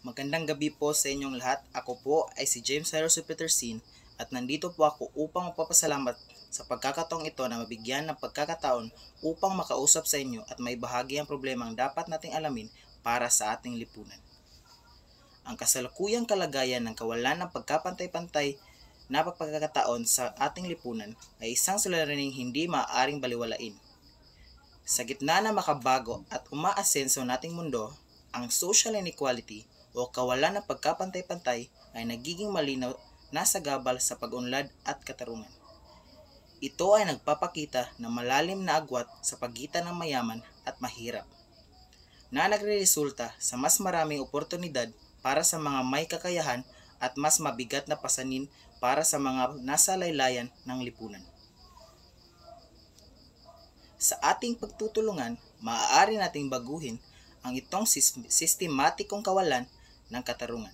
Magandang gabi po sa inyong lahat. Ako po ay si James Cyrus Petersin at nandito po ako upang magpapasalamat sa pagkakataong ito na mabigyan ng pagkakataon upang makausap sa inyo at may bahagi ang problemang dapat nating alamin para sa ating lipunan. Ang kasalukuyang kalagayan ng kawalan ng pagkapantay-pantay na pagkakataon sa ating lipunan ay isang suliraning hindi maaaring baliwalain. Sa gitna ng makabago at umaasenso nating mundo, ang social inequality o kawalan ng pagkapantay-pantay ay nagiging malinaw na sagabal sa pag-unlad at katarungan. Ito ay nagpapakita ng malalim na agwat sa pagitan ng mayaman at mahirap, na nagreresulta sa mas maraming oportunidad para sa mga may kakayahan at mas mabigat na pasanin para sa mga nasa laylayan ng lipunan. Sa ating pagtutulungan, maaari nating baguhin ang itong sistematikong kawalan ng katarungan.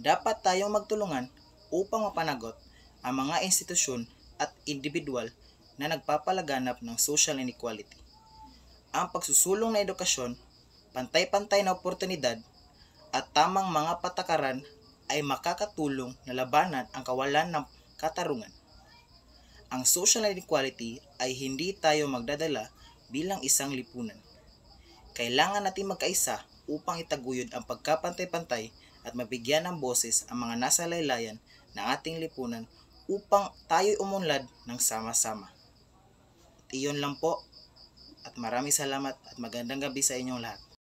Dapat tayong magtulungan upang mapanagot ang mga institusyon at individual na nagpapalaganap ng social inequality. Ang pagsusulong na edukasyon, pantay-pantay na oportunidad, at tamang mga patakaran ay makakatulong na labanan ang kawalan ng katarungan. Ang social inequality ay hindi tayo magdadala bilang isang lipunan. Kailangan natin magkaisa upang itaguyod ang pagkapantay-pantay at mabigyan ng boses ang mga nasa laylayan ng ating lipunan upang tayo'y umunlad ng sama-sama. At iyon lang po at maraming salamat at magandang gabi sa inyong lahat.